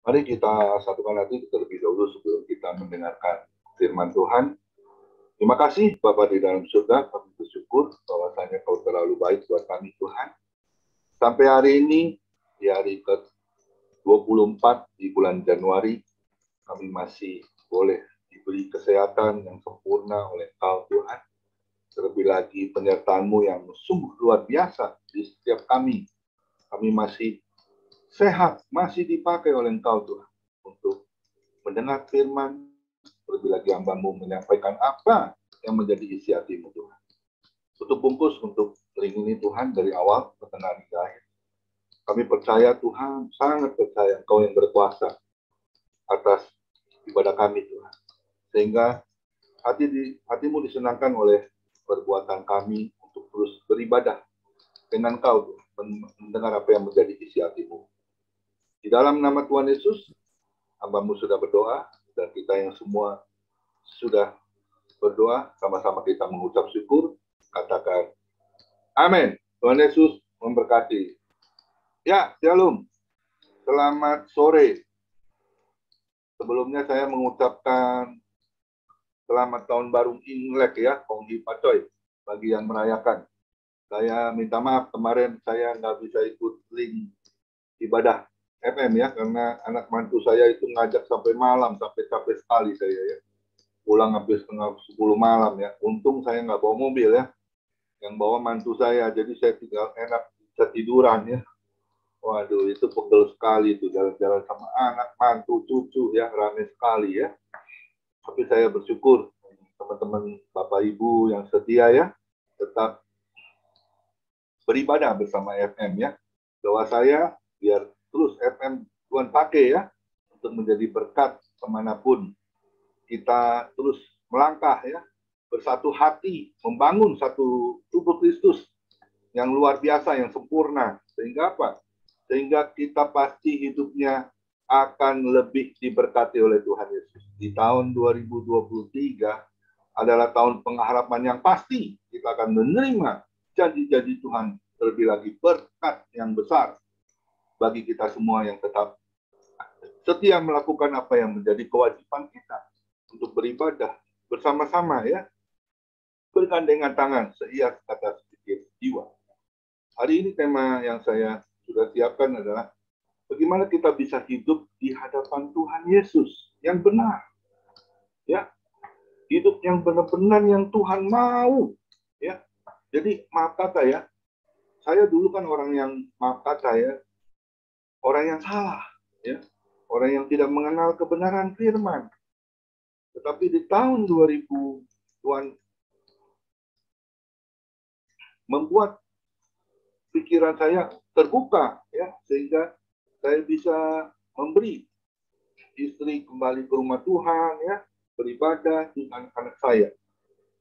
Mari kita satukan hati terlebih dahulu sebelum kita mendengarkan firman Tuhan. Terima kasih Bapa di dalam surga, kami bersyukur bahwasanya Kau terlalu baik buat kami Tuhan. Sampai hari ini, di hari ke-24 di bulan Januari, kami masih boleh diberi kesehatan yang sempurna oleh Kau Tuhan. Terlebih lagi penyertaan-Mu yang sungguh luar biasa di setiap kami. Kami masih sehat, masih dipakai oleh Engkau Tuhan untuk mendengar firman, terlebih lagi hamba-Mu menyampaikan apa yang menjadi isi hati-Mu Tuhan. Tutup bungkus untuk link ini Tuhan dari awal pertengahan hingga akhir. Kami percaya Tuhan, sangat percaya Engkau yang berkuasa atas ibadah kami Tuhan. Sehingga hati-Mu disenangkan oleh perbuatan kami untuk terus beribadah dengan Kau Tuhan, mendengar apa yang menjadi isi hati-Mu. Di dalam nama Tuhan Yesus, hamba-Mu sudah berdoa, dan kita yang semua sudah berdoa, sama-sama kita mengucap syukur, katakan, amin. Tuhan Yesus memberkati. Ya, shalom. Selamat sore. Sebelumnya saya mengucapkan selamat tahun baru Imlek ya, Kong Pacoy, bagi yang merayakan. Saya minta maaf kemarin saya nggak bisa ikut link ibadah FM ya, karena anak mantu saya itu ngajak sampai malam, sampai capek sekali saya ya. Pulang habis setengah 10 malam ya. Untung saya nggak bawa mobil ya. Yang bawa mantu saya, jadi saya tinggal enak bisa tiduran ya. Waduh, itu pegel sekali itu jalan-jalan sama anak, mantu, cucu ya, ramai sekali ya. Tapi saya bersyukur teman-teman Bapak Ibu yang setia ya, tetap beribadah bersama FM ya. Doa saya biar terus FM Tuhan pakai ya, untuk menjadi berkat kemanapun kita terus melangkah ya, bersatu hati, membangun satu tubuh Kristus yang luar biasa, yang sempurna. Sehingga apa? Sehingga kita pasti hidupnya akan lebih diberkati oleh Tuhan Yesus. Di tahun 2023 adalah tahun pengharapan yang pasti. Kita akan menerima janji-janji Tuhan, terlebih lagi berkat yang besar bagi kita semua yang tetap setia melakukan apa yang menjadi kewajiban kita untuk beribadah bersama-sama ya, bergandengan tangan seias kata sedikit jiwa. Hari ini tema yang saya sudah siapkan adalah bagaimana kita bisa hidup di hadapan Tuhan Yesus yang benar. Ya, hidup yang benar-benar yang Tuhan mau. Ya, jadi maaf kata ya, saya dulu kan orang yang maaf kata ya, orang yang salah. Ya, orang yang tidak mengenal kebenaran firman. Tetapi di tahun 2000 Tuhan membuat pikiran saya terbuka ya, sehingga saya bisa memberi istri kembali ke rumah Tuhan ya, beribadah dengan anak saya.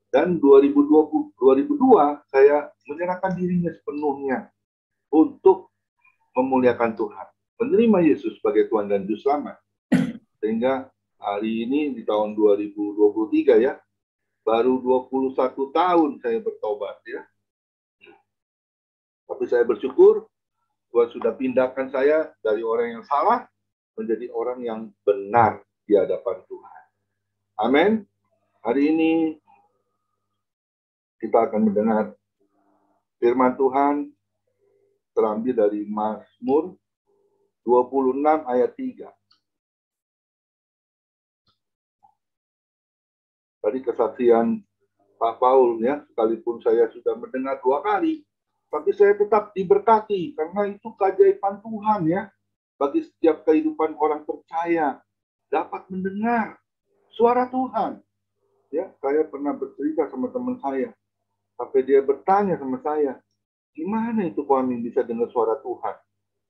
Dan 2002 saya menyerahkan dirinya sepenuhnya untuk memuliakan Tuhan, menerima Yesus sebagai Tuhan dan Juru Selamat. Sehingga hari ini di tahun 2023 ya, baru 21 tahun saya bertobat ya. Tapi saya bersyukur Tuhan sudah pindahkan saya dari orang yang salah menjadi orang yang benar di hadapan Tuhan. Amin. Hari ini kita akan mendengar firman Tuhan terambil dari Mazmur 26 ayat 3. Tadi kesaksian Pak Paul ya, sekalipun saya sudah mendengar 2 kali, tapi saya tetap diberkati karena itu keajaiban Tuhan ya. Bagi setiap kehidupan orang percaya dapat mendengar suara Tuhan. Ya, saya pernah bercerita sama teman saya, sampai dia bertanya sama saya, gimana itu kami bisa dengar suara Tuhan?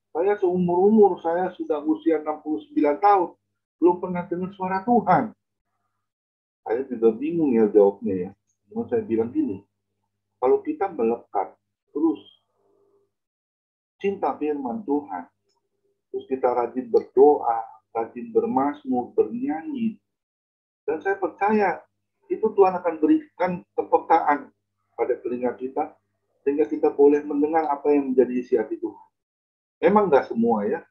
Saya seumur-umur, saya sudah usia 69 tahun, belum pernah dengar suara Tuhan. Saya juga bingung ya jawabnya ya. Cuma saya bilang gini, kalau kita melekat terus cinta firman Tuhan, terus kita rajin berdoa, rajin bermazmur, bernyanyi, dan saya percaya itu Tuhan akan berikan kepekaan pada telinga kita, sehingga kita boleh mendengar apa yang menjadi isi hati Tuhan. Memang nggak semua ya.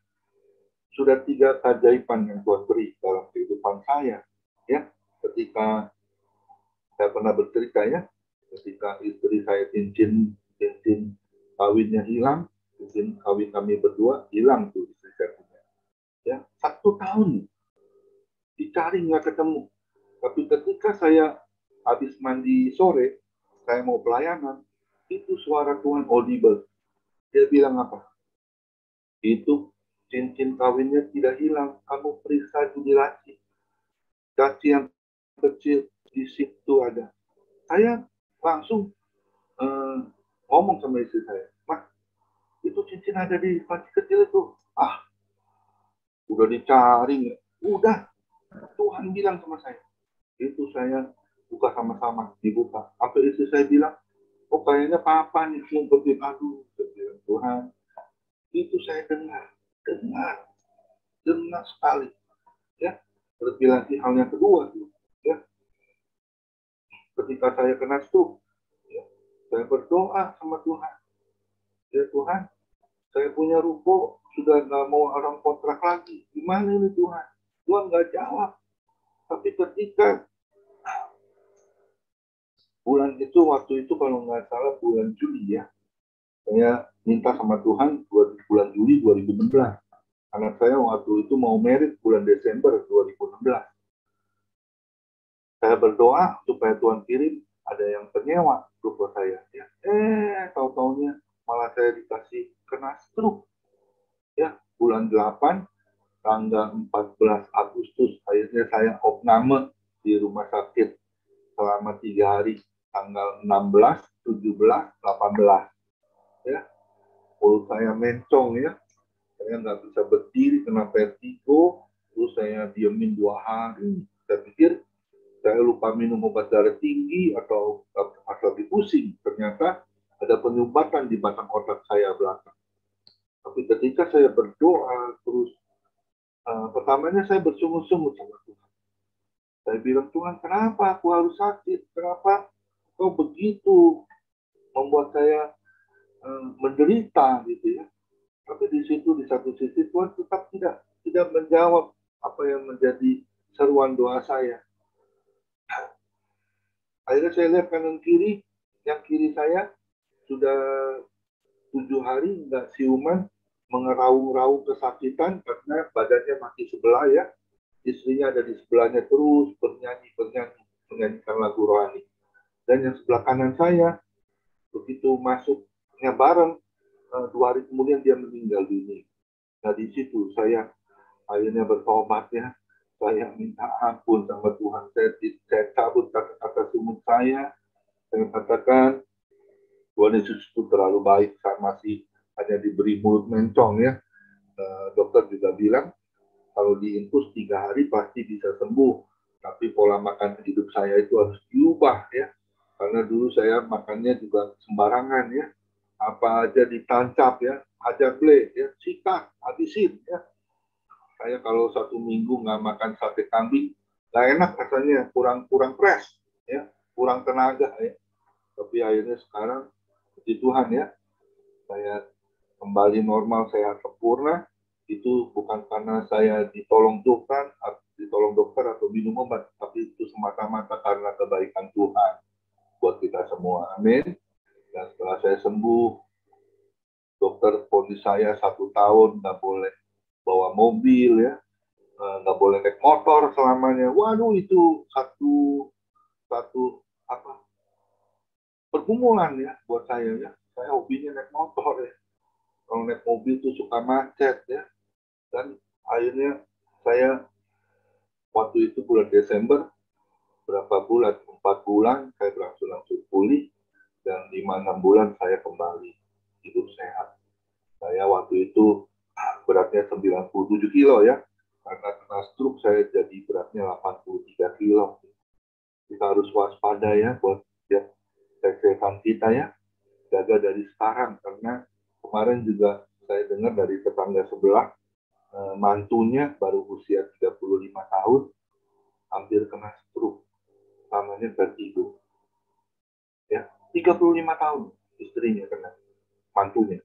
sudah 3 keajaiban yang Tuhan beri dalam kehidupan saya. Ya, ketika saya pernah bercerita ya, ketika istri saya cincin kawinnya hilang, cincin kawin kami berdua hilang tuh istri saya punya. Ya, 1 tahun dicari nggak ketemu. Tapi ketika saya habis mandi sore, saya mau pelayanan, itu suara Tuhan audible. Dia bilang apa? Itu cincin kawinnya tidak hilang, kamu periksa di laci. Laci yang kecil di situ ada. Saya langsung ngomong sama istri saya, Mas, itu cincin ada di laci kecil itu. Ah, udah dicari nggak? Udah, Tuhan bilang sama saya. Itu saya buka sama-sama, dibuka. Sampai istri saya bilang, oh kayaknya papa nih ngumpetin, aduh, Tuhan. Itu saya dengar sekali. Ya, terlebih lagi hal yang kedua, ya, ketika saya kena stroke, ya, saya berdoa sama Tuhan. Ya Tuhan, saya punya ruko, sudah nggak mau orang kontrak lagi. Gimana ini Tuhan? Tuhan nggak jawab. Tapi ketika bulan itu, waktu itu kalau nggak salah bulan Juli ya, saya minta sama Tuhan bulan Juli 2016. Anak saya waktu itu mau merit bulan Desember 2016. Saya berdoa supaya Tuhan kirim ada yang penyewa ruko saya. Ya. Tahu-taunya malah saya dikasih kena stroke. Ya, bulan 8, tanggal 14 Agustus, akhirnya saya opname di rumah sakit selama 3 hari, tanggal 16, 17, 18. Ya, mulut saya mencong ya, saya nggak bisa berdiri, kena vertigo, terus saya diemin 2 hari. Saya pikir saya lupa minum obat darah tinggi atau lagi pusing. Ternyata ada penyumbatan di batang otak saya belakang. Tapi ketika saya berdoa terus, pertamanya saya bersungguh-sungguh sama Tuhan. Saya bilang, Tuhan, kenapa aku harus sakit? Kenapa kau begitu membuat saya menderita gitu ya? Tapi di situ, di satu sisi, Tuhan tetap tidak menjawab apa yang menjadi seruan doa saya. Akhirnya saya lihat kanan kiri, yang kiri saya sudah 7 hari nggak siuman, mengeraung-raung kesakitan karena badannya masih sebelah ya. Istrinya ada di sebelahnya terus menyanyikan lagu rohani. Dan yang sebelah kanan saya, begitu masuknya bareng, 2 hari kemudian dia meninggal dunia. Nah di situ saya akhirnya bertobat ya. Saya minta ampun sama Tuhan. Saya cabut kata-kata sumut saya. Saya katakan, Tuhan Yesus itu terlalu baik. Saya masih hanya diberi mulut mencong ya. Dokter juga bilang, kalau diinfus 3 hari pasti bisa sembuh. Tapi pola makan hidup saya itu harus diubah ya. Karena dulu saya makannya juga sembarangan ya. Apa aja ditancap ya. Ajar ble ya. Sikat, habisin ya. Saya kalau 1 minggu nggak makan sate kambing, nggak enak rasanya. Kurang fresh ya. Kurang tenaga ya. Tapi akhirnya sekarang, puji Tuhan ya, saya kembali normal, sehat sempurna. Itu bukan karena saya ditolong dokter atau minum obat, tapi itu semata-mata karena kebaikan Tuhan buat kita semua. Amin. Dan setelah saya sembuh, dokter vonis saya 1 tahun nggak boleh bawa mobil ya, nggak boleh naik motor selamanya. Waduh, itu satu pergumulan ya buat saya ya. Saya hobinya naik motor ya. Kalau naik mobil itu suka macet ya. Dan akhirnya saya waktu itu bulan Desember, berapa bulan? 4 bulan saya berangsur-angsur pulih, dan 5-6 bulan saya kembali hidup sehat. Saya waktu itu beratnya 97 kilo ya. Karena kena stroke saya jadi beratnya 83 kilo. Kita harus waspada ya buat ya, kesehatan kita ya. Jaga dari sekarang, karena kemarin juga saya dengar dari tetangga sebelah, mantunya baru usia 35 tahun hampir kena stroke, namanya vertigo ya. 35 tahun istrinya kena, mantunya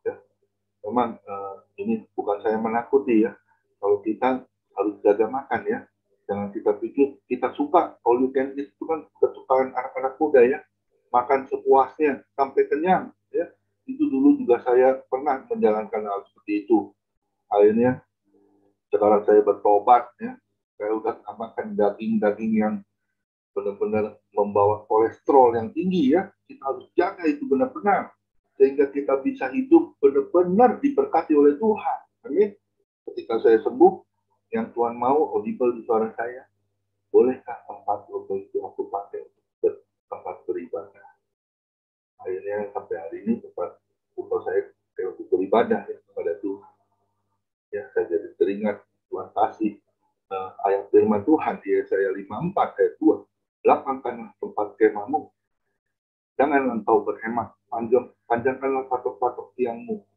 ya. memang ini bukan saya menakuti ya. Kalau kita harus jaga makan ya. Jangan kita pikir kita suka. All you can eat itu kan kesukaan anak-anak muda ya. Makan sepuasnya sampai kenyang ya. Itu dulu juga saya pernah menjalankan hal seperti itu. Akhirnya sekarang saya bertobat ya. Saya udah makan daging-daging yang benar-benar membawa kolesterol yang tinggi ya. Kita harus jaga itu benar-benar sehingga kita bisa hidup benar-benar diberkati oleh Tuhan. Amin. Ketika saya sembuh, yang Tuhan mau audible di suara saya, bolehkah tempat itu aku pakai untuk tempat beribadah? Akhirnya sampai hari ini tempat untuk saya untuk beribadah ya, kepada Tuhan. Ya, saya jadi teringat Tuhan kasih ayat firman Tuhan di Yesaya 54 ayat 2. Lapangkanlah tempat kemahmu. Jangan engkau berhemat. Panjangkanlah patok-patok tiangmu.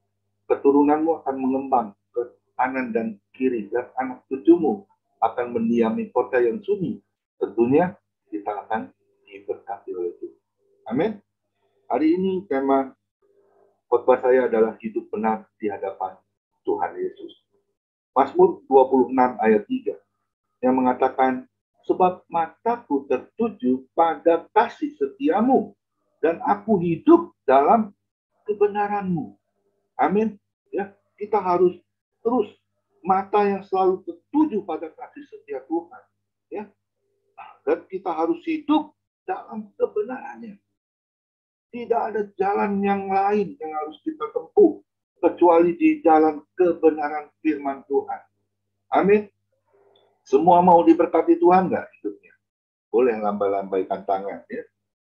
Keturunanmu akan mengembang ke kanan dan kiri. Dan anak cucumu akan mendiami kota yang sunyi. Tentunya kita akan diberkati oleh Tuhan. Amin. Hari ini tema khotbah saya adalah hidup benar di hadapan Tuhan Yesus. Mazmur 26 ayat 3 yang mengatakan, sebab mataku tertuju pada kasih setiamu dan aku hidup dalam kebenaranmu. Amin. Ya, kita harus terus mata yang selalu tertuju pada kasih setia Tuhan. Ya, dan kita harus hidup dalam kebenarannya. Tidak ada jalan yang lain yang harus kita tempuh kecuali di jalan kebenaran firman Tuhan. Amin. Semua mau diberkati Tuhan nggak hidupnya? Boleh lambai-lambaikan tangan ya.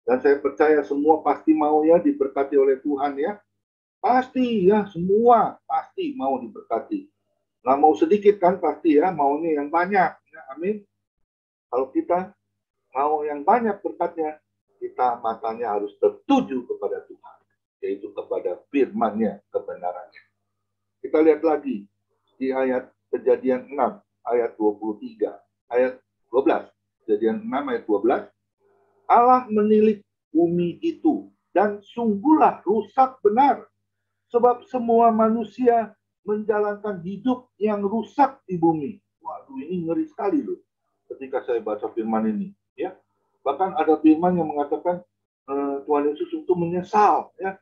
Dan saya percaya semua pasti mau ya diberkati oleh Tuhan ya. Pasti ya, semua pasti mau diberkati. Nah mau sedikit kan pasti ya, maunya yang banyak. Ya, amin. Kalau kita mau yang banyak berkatnya, kita matanya harus tertuju kepada Tuhan, yaitu kepada firman-Nya, kebenarannya. Kita lihat lagi di ayat Kejadian 6, ayat 23, ayat 12. Kejadian 6, ayat 12. Allah menilik bumi itu, dan sungguhlah rusak benar, sebab semua manusia menjalankan hidup yang rusak di bumi. Waduh, ini ngeri sekali loh ketika saya baca firman ini. Ya, bahkan ada firman yang mengatakan Tuhan Yesus untuk menyesal ya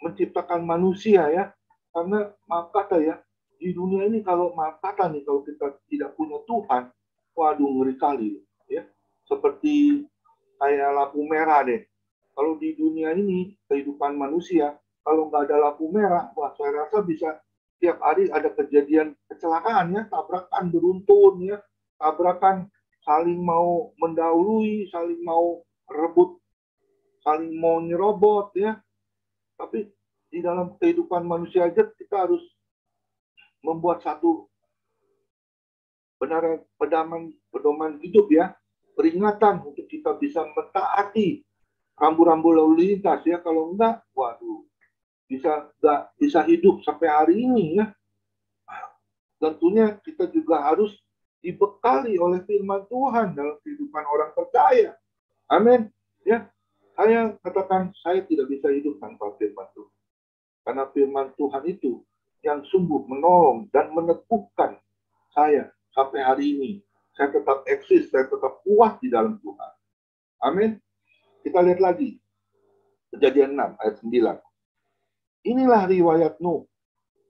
menciptakan manusia ya, karena maaf kata ya di dunia ini kalau maaf kata nih kalau kita tidak punya Tuhan, waduh ngeri kali ya, seperti kayak lampu merah deh. Kalau di dunia ini kehidupan manusia kalau nggak ada lampu merah, wah saya rasa bisa tiap hari ada kejadian kecelakaan ya, tabrakan beruntun ya, tabrakan saling mau mendahului, saling mau rebut, saling mau nyerobot ya. Tapi di dalam kehidupan manusia aja kita harus membuat satu benar pedoman hidup ya, peringatan untuk kita bisa mentaati rambu-rambu lalu lintas ya. Kalau enggak, waduh, nggak bisa hidup sampai hari ini ya. Tentunya kita juga harus dibekali oleh firman Tuhan dalam kehidupan orang percaya. Amin. Ya, saya katakan saya tidak bisa hidup tanpa firman Tuhan. Karena firman Tuhan itu yang sungguh menolong dan meneguhkan saya sampai hari ini. Saya tetap eksis, saya tetap kuat di dalam Tuhan. Amin. Kita lihat lagi. Kejadian 6 ayat 9. Inilah riwayat Nuh.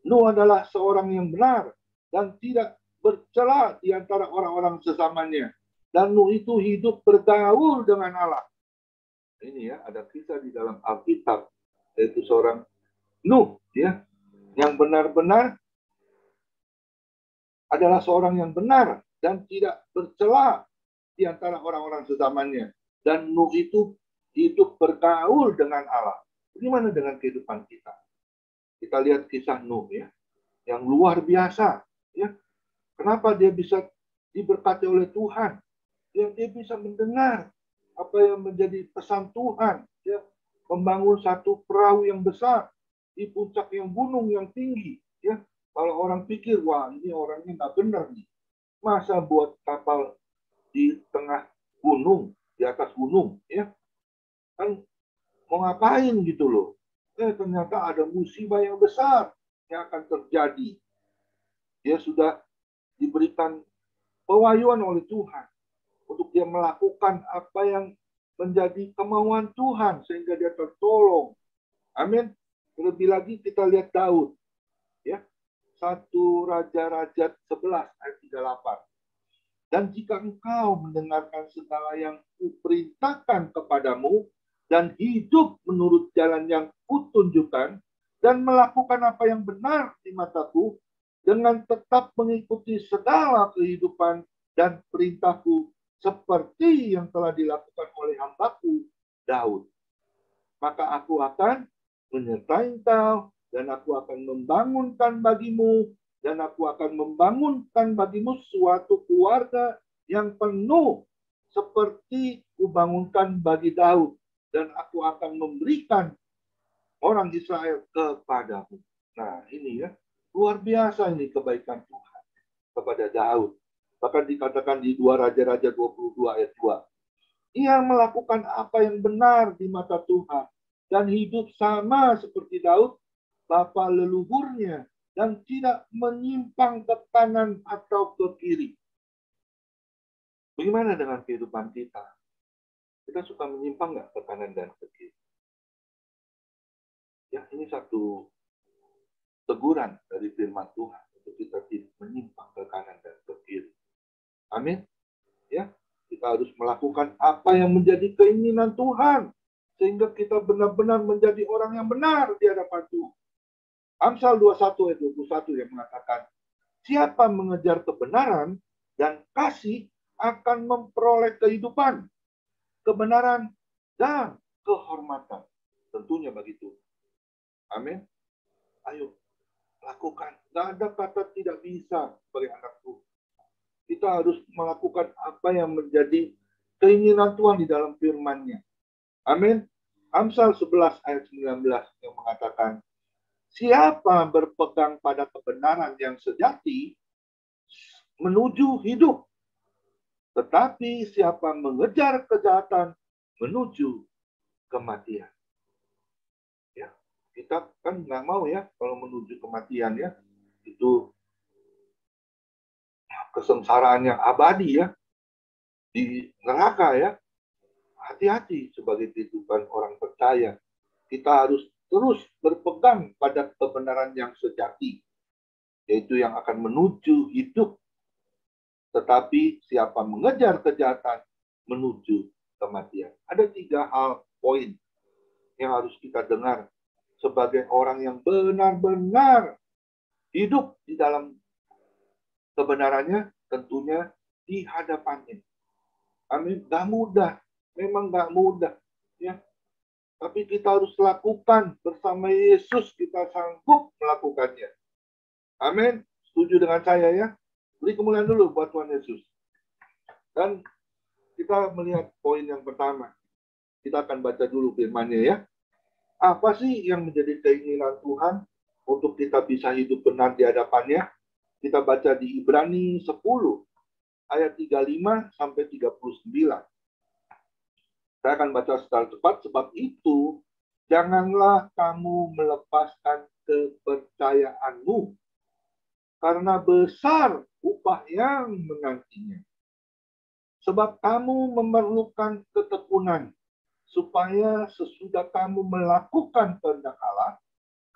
Nuh adalah seorang yang benar dan tidak bercela di antara orang-orang sesamanya. Dan Nuh itu hidup bergaul dengan Allah. Ini ya, ada kisah di dalam Alkitab, yaitu seorang Nuh, ya, yang benar-benar adalah seorang yang benar dan tidak bercela di antara orang-orang sesamanya. Dan Nuh itu hidup bergaul dengan Allah. Bagaimana dengan kehidupan kita? Kita lihat kisah Nuh ya, yang luar biasa. Ya, kenapa dia bisa diberkati oleh Tuhan? Ya, dia bisa mendengar apa yang menjadi pesan Tuhan. Ya, membangun satu perahu yang besar di puncak yang gunung yang tinggi. Ya, kalau orang pikir, wah ini orangnya nggak benar nih. Masa buat kapal di tengah gunung, di atas gunung, ya kan mau ngapain gitu loh? Ternyata ada musibah yang besar yang akan terjadi. Dia sudah diberikan pewahyuan oleh Tuhan untuk dia melakukan apa yang menjadi kemauan Tuhan sehingga dia tertolong. Amin. Lebih lagi kita lihat Daud. Ya. 1 Raja-Raja 11 ayat 38. Dan jika engkau mendengarkan segala yang kuperintahkan kepadamu dan hidup menurut jalan yang kutunjukkan dan melakukan apa yang benar di mataku dengan tetap mengikuti segala kehidupan dan perintahku seperti yang telah dilakukan oleh hambaku Daud, maka aku akan menyertai engkau dan aku akan membangunkan bagimu dan aku akan membangunkan bagimu suatu keluarga yang penuh seperti kubangunkan bagi Daud dan aku akan memberikan orang Israel kepadamu. Nah, ini ya, luar biasa ini kebaikan Tuhan kepada Daud. Bahkan dikatakan di 2 Raja-Raja 22 ayat 2. Ia melakukan apa yang benar di mata Tuhan dan hidup sama seperti Daud, bapa leluhurnya, dan tidak menyimpang ke kanan atau ke kiri. Bagaimana dengan kehidupan kita? Kita suka menyimpang nggak ke kanan dan ke kiri? Ya, ini satu teguran dari firman Tuhan untuk kita tidak menyimpang ke kanan dan ke kiri. Amin. Ya, kita harus melakukan apa yang menjadi keinginan Tuhan sehingga kita benar-benar menjadi orang yang benar di hadapan Tuhan. Amsal 21 ayat 21 yang mengatakan, siapa mengejar kebenaran dan kasih akan memperoleh kehidupan, kebenaran, dan kehormatan. Tentunya begitu. Amin. Ayo, lakukan. Tidak ada kata tidak bisa sebagai anak Tuhan. Kita harus melakukan apa yang menjadi keinginan Tuhan di dalam firman-Nya. Amin. Amsal 11 ayat 19 yang mengatakan, siapa berpegang pada kebenaran yang sejati menuju hidup, tetapi siapa mengejar kejahatan menuju kematian. Ya, kita kan nggak mau ya kalau menuju kematian ya, itu kesengsaraan yang abadi ya, di neraka ya. Hati-hati sebagai kehidupan orang percaya. Kita harus terus berpegang pada kebenaran yang sejati, yaitu yang akan menuju hidup. Tetapi siapa mengejar kejahatan menuju kematian. Ada 3 hal poin yang harus kita dengar sebagai orang yang benar-benar hidup di dalam kebenarannya, tentunya di hadapannya. Amin. Gak mudah. Memang gak mudah. Ya. Tapi kita harus lakukan bersama Yesus, kita sanggup melakukannya. Amin. Setuju dengan saya ya? Beri kemuliaan dulu buat Tuhan Yesus. Dan kita melihat poin yang pertama. Kita akan baca dulu firman-Nya ya. Apa sih yang menjadi keinginan Tuhan untuk kita bisa hidup benar di hadapannya? Kita baca di Ibrani 10 ayat 35 sampai 39. Saya akan baca secara cepat, sebab itu janganlah kamu melepaskan kepercayaanmu, karena besar upah yang menantinya. Sebab kamu memerlukan ketekunan, supaya sesudah kamu melakukan kehendak Allah,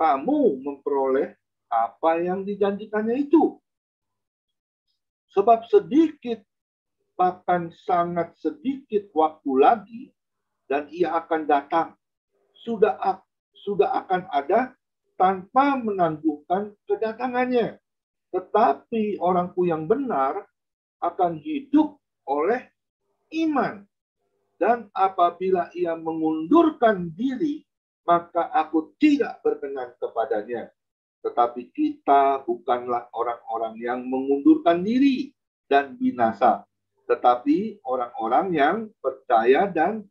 kamu memperoleh apa yang dijanjikannya itu. Sebab sedikit, bahkan sangat sedikit waktu lagi, dan ia akan datang. Sudah akan ada tanpa menangguhkan kedatangannya. Tetapi orangku yang benar akan hidup oleh iman. Dan apabila ia mengundurkan diri, maka aku tidak berkenan kepadanya. Tetapi kita bukanlah orang-orang yang mengundurkan diri dan binasa, tetapi orang-orang yang percaya dan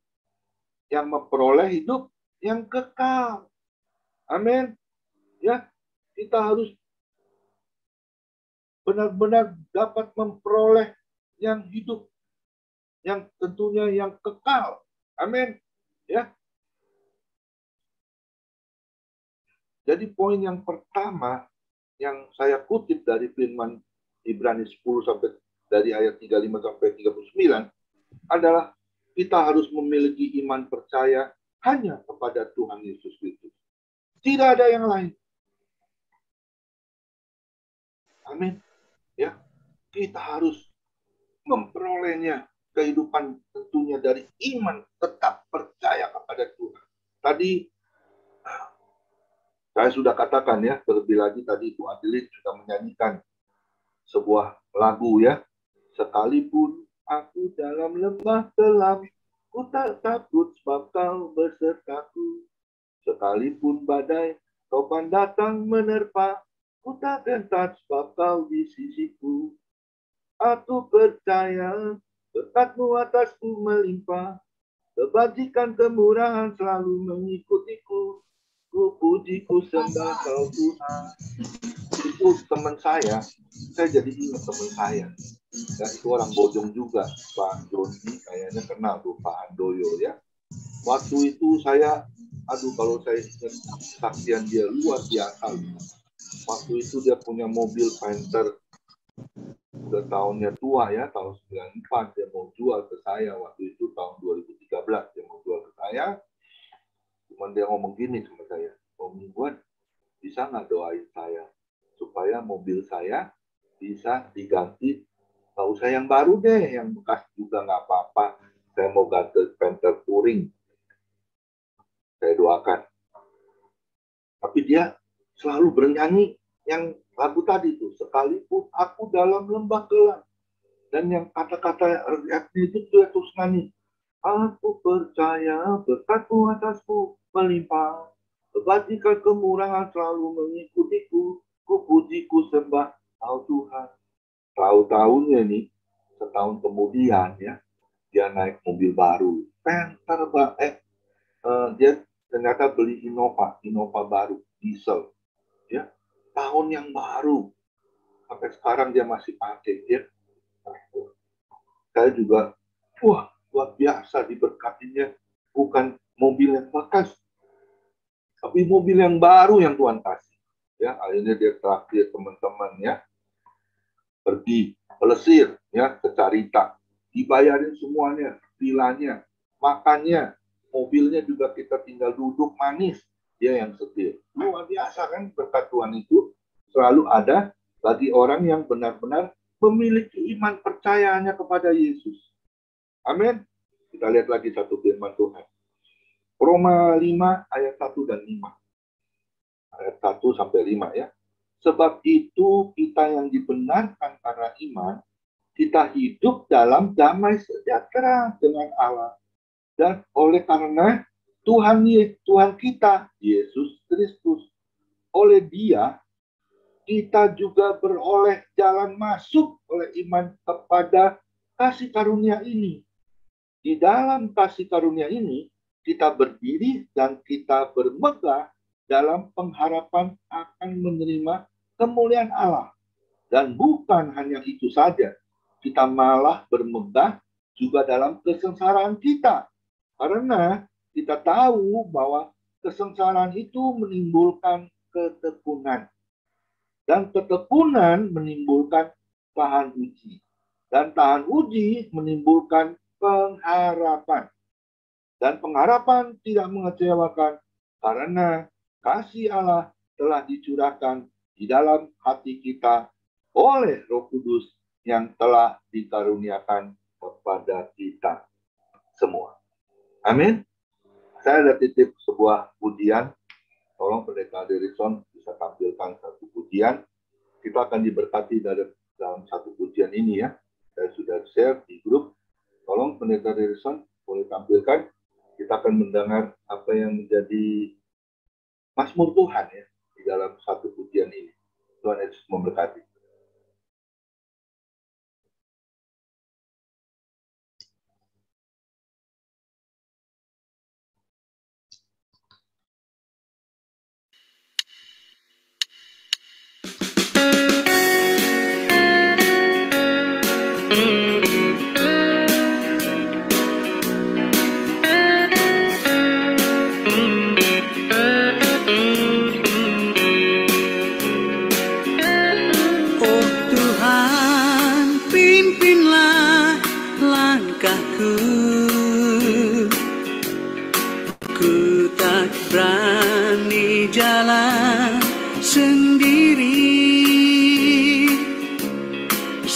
yang memperoleh hidup yang kekal. Amin. Ya, kita harus benar-benar dapat memperoleh yang hidup, yang tentunya yang kekal. Amin. Ya. Jadi poin yang pertama, yang saya kutip dari firman Ibrani 10 sampai dari ayat 35 sampai 39 adalah kita harus memiliki iman percaya hanya kepada Tuhan Yesus Kristus. Tidak ada yang lain. Amin. Ya, kita harus memperolehnya kehidupan tentunya dari iman, tetap percaya kepada Tuhan. Tadi saya sudah katakan ya, terlebih lagi tadi Ibu Adeline sudah menyanyikan sebuah lagu ya. Sekalipun aku dalam lembah kelam, ku tak takut sebab kau bersertaku. Sekalipun badai topan datang menerpa, ku tak gentar sebab kau di sisiku. Aku percaya berkat-Mu atasku melimpah, kebajikan kemurahan selalu mengikutiku. Ku puji, ku sembah Kau Tuhan. Itu teman saya jadi ingat teman saya. Ya, itu orang Bojong juga, Pak Joni, kayaknya kenal tuh Pak Handoyo ya. Waktu itu saya, kalau saya ingat kesaksian dia luar biasa. Waktu itu dia punya mobil Panther, udah tahunnya tua ya, tahun 94 dia mau jual ke saya. Waktu itu tahun 2013 dia mau jual ke saya. Cuman dia ngomong gini sama saya, Om Iwan, bisa nggak doain saya supaya mobil saya bisa diganti, nggak usah yang baru deh, yang bekas juga nggak apa-apa, saya mau ganti Panther Touring. Saya doakan. Tapi dia selalu bernyanyi yang lagu tadi tuh, sekalipun aku dalam lembah kelam. Dan yang kata-kata itu dia terus nyanyi, aku percaya berkat-Mu atasku melimpah, kebajikan kemurahan selalu mengikutiku, ku puji, ku sembah Kau Tuhan. Tahu-tahunya nih, setahun kemudian ya, dia naik mobil baru, Panther, dia ternyata beli Innova baru, diesel, ya, tahun yang baru, sampai sekarang dia masih pakai ya. Saya juga, wah, luar biasa diberkatinya, bukan mobil yang bekas, tapi mobil yang baru yang Tuhan kasih. Ya, akhirnya dia terakhir teman-teman ya, pergi pelesir ya ke Carita, dibayarin semuanya, vilanya, makannya, mobilnya juga kita tinggal duduk manis, dia yang setir. Luar biasa kan, berkat Tuhan itu selalu ada bagi orang yang benar-benar memiliki iman percayanya kepada Yesus. Amin. Kita lihat lagi satu firman Tuhan. Roma 5 ayat 1 dan 5. Ayat 1 sampai 5 ya. Sebab itu kita yang dibenarkan karena iman, kita hidup dalam damai sejahtera dengan Allah. Dan oleh karena Tuhan kita, Yesus Kristus, oleh Dia, kita juga beroleh jalan masuk oleh iman kepada kasih karunia ini. Di dalam kasih karunia ini, kita berdiri dan kita bermegah dalam pengharapan akan menerima kemuliaan Allah. Dan bukan hanya itu saja, kita malah bermegah juga dalam kesengsaraan kita. Karena kita tahu bahwa kesengsaraan itu menimbulkan ketekunan. Dan ketekunan menimbulkan tahan uji. Dan tahan uji menimbulkan pengharapan. Dan pengharapan tidak mengecewakan karena kasih Allah telah dicurahkan di dalam hati kita oleh Roh Kudus yang telah dikaruniakan kepada kita semua. Amin. Saya ada titip sebuah pujian. Tolong Pendeta Derison bisa tampilkan satu pujian. Kita akan diberkati dalam satu pujian ini ya. Saya sudah share di grup. Tolong Pendeta Derison boleh tampilkan. Kita akan mendengar apa yang menjadi mazmur Tuhan ya di dalam satu pujian ini. Tuhan Yesus memberkati.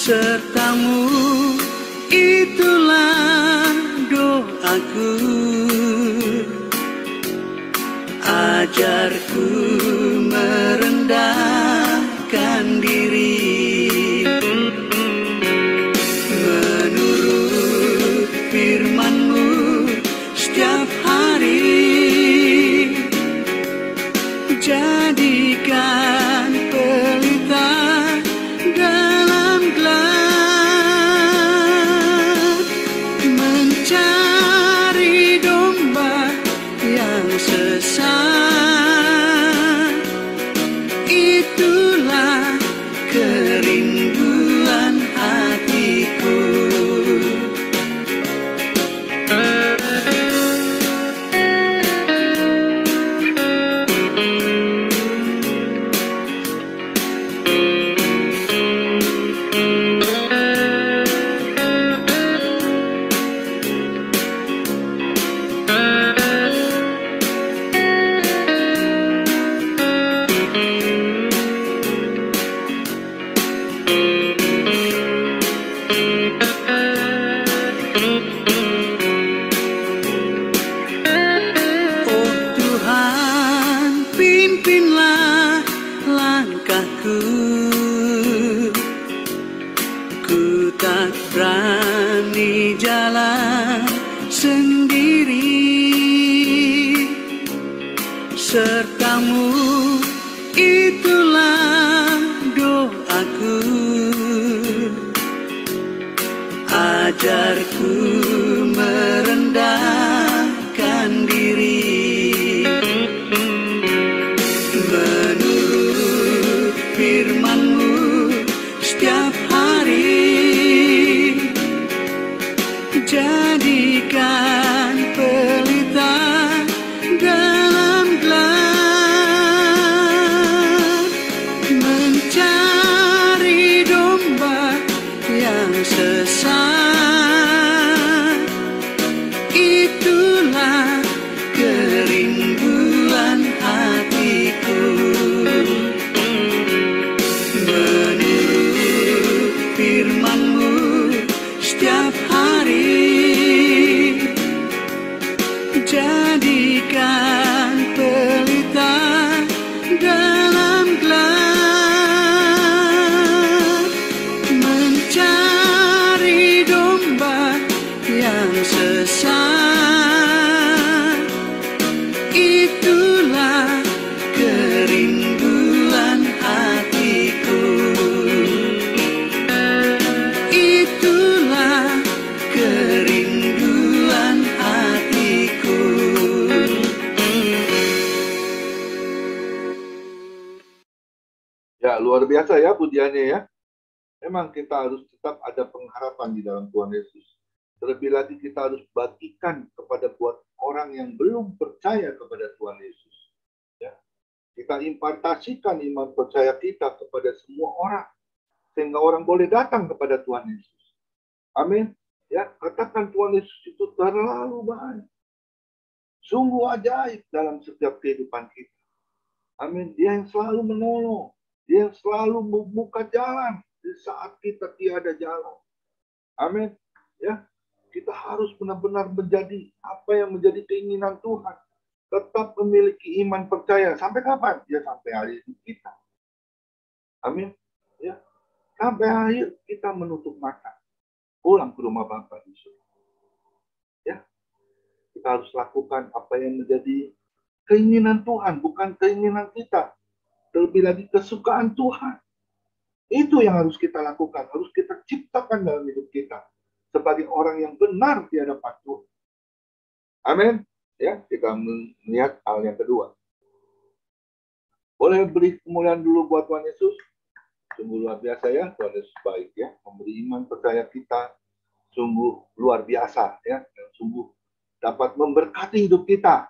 sertamu itulah doaku. Ajarku merendahkan diri, menurut firman-Mu setiap hari. Jadikan pelita dalam gelap, mencari domba yang sesat. Itulah kerinduan hatiku. Pimpinlah langkahku, ku tak berani jalan sendiri. Sertamu itulah doaku. Ajarku merendahkan diri, menurut firman-Mu setiap hari. Jadikan pelita dalam gelap, mencari domba yang sesat. Itulah kerinduan hatiku. Menurut firman-Mu setiap hari. Jadikan pelita dalam gelap, mencari domba yang sesat. Itulah kerinduan hatiku. Itulah kerinduan hatiku. Ya, luar biasa ya pujiannya ya. Memang kita harus tetap ada pengharapan di dalam Tuhan Yesus. Terlebih lagi kita harus bagikan kepada buat orang yang belum percaya kepada Tuhan Yesus. Ya. Kita impartasikan iman percaya kita kepada semua orang, sehingga orang boleh datang kepada Tuhan Yesus. Amin. Ya, katakan Tuhan Yesus itu terlalu baik. Sungguh ajaib dalam setiap kehidupan kita. Amin. Dia yang selalu menolong. Dia yang selalu membuka jalan di saat kita tiada jalan. Amin. Ya, kita harus benar-benar menjadi apa yang menjadi keinginan Tuhan. Tetap memiliki iman percaya. Sampai kapan? Ya, sampai hari hidup kita. Amin. Ya, sampai akhir kita menutup mata. Pulang ke rumah Bapa di surga. Ya, kita harus lakukan apa yang menjadi keinginan Tuhan, bukan keinginan kita. Terlebih lagi kesukaan Tuhan. Itu yang harus kita lakukan. Harus kita ciptakan dalam hidup kita. Sebagai orang yang benar di hadapan Tuhan. Amin. Ya, kita melihat hal yang kedua. Boleh beri kemuliaan dulu buat Tuhan Yesus. Sungguh luar biasa ya. Tuhan Yesus baik ya. Memberi iman percaya kita. Sungguh luar biasa ya. Dan sungguh dapat memberkati hidup kita.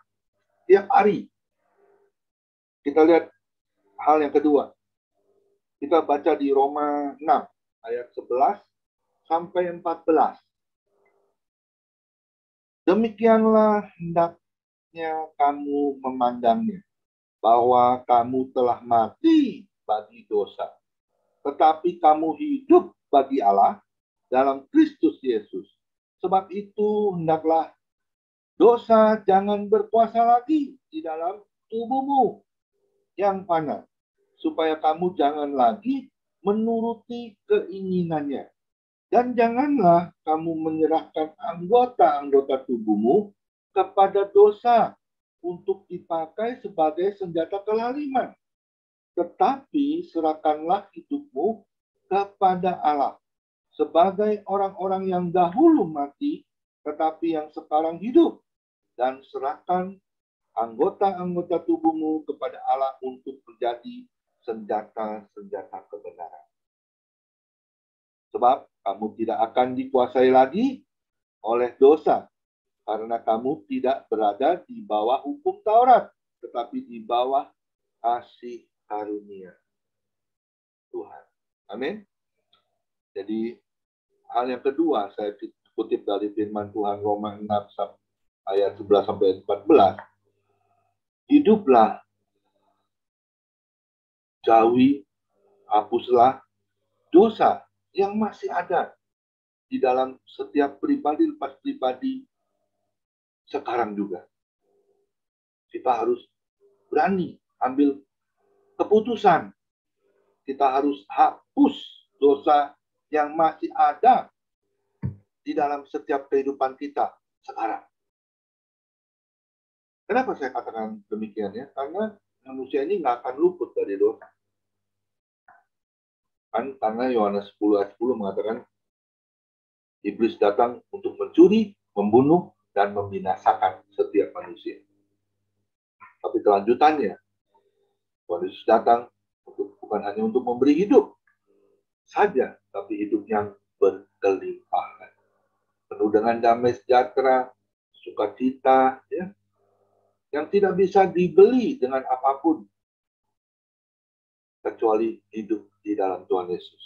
Tiap hari. Kita lihat hal yang kedua. Kita baca di Roma 6 ayat 11 sampai 14. Demikianlah hendaknya kamu memandangnya, bahwa kamu telah mati bagi dosa, tetapi kamu hidup bagi Allah dalam Kristus Yesus. Sebab itu hendaklah dosa jangan berkuasa lagi di dalam tubuhmu yang fana, supaya kamu jangan lagi menuruti keinginannya. Dan janganlah kamu menyerahkan anggota-anggota tubuhmu kepada dosa untuk dipakai sebagai senjata kelaliman. Tetapi serahkanlah hidupmu kepada Allah sebagai orang-orang yang dahulu mati, tetapi yang sekarang hidup. Dan serahkan anggota-anggota tubuhmu kepada Allah untuk menjadi senjata-senjata kebenaran. Sebab kamu tidak akan dikuasai lagi oleh dosa, karena kamu tidak berada di bawah hukum Taurat, tetapi di bawah kasih karunia Tuhan. Amin. Jadi hal yang kedua saya kutip dari firman Tuhan Roma 6 ayat 11 sampai 14. Hiduplah, jauhi, hapuslah dosa yang masih ada di dalam setiap pribadi lepas pribadi sekarang juga. Kita harus berani ambil keputusan. Kita harus hapus dosa yang masih ada di dalam setiap kehidupan kita sekarang. Kenapa saya katakan demikian ya? Karena manusia ini nggak akan luput dari dosa. Karena Yohanes 10 ayat 10 mengatakan iblis datang untuk mencuri, membunuh, dan membinasakan setiap manusia. Tapi kelanjutannya, Tuhan Yesus datang bukan hanya untuk memberi hidup saja, tapi hidup yang berkelimpahan. Penuh dengan damai sejahtera, sukacita, ya, yang tidak bisa dibeli dengan apapun kecuali hidup di dalam Tuhan Yesus.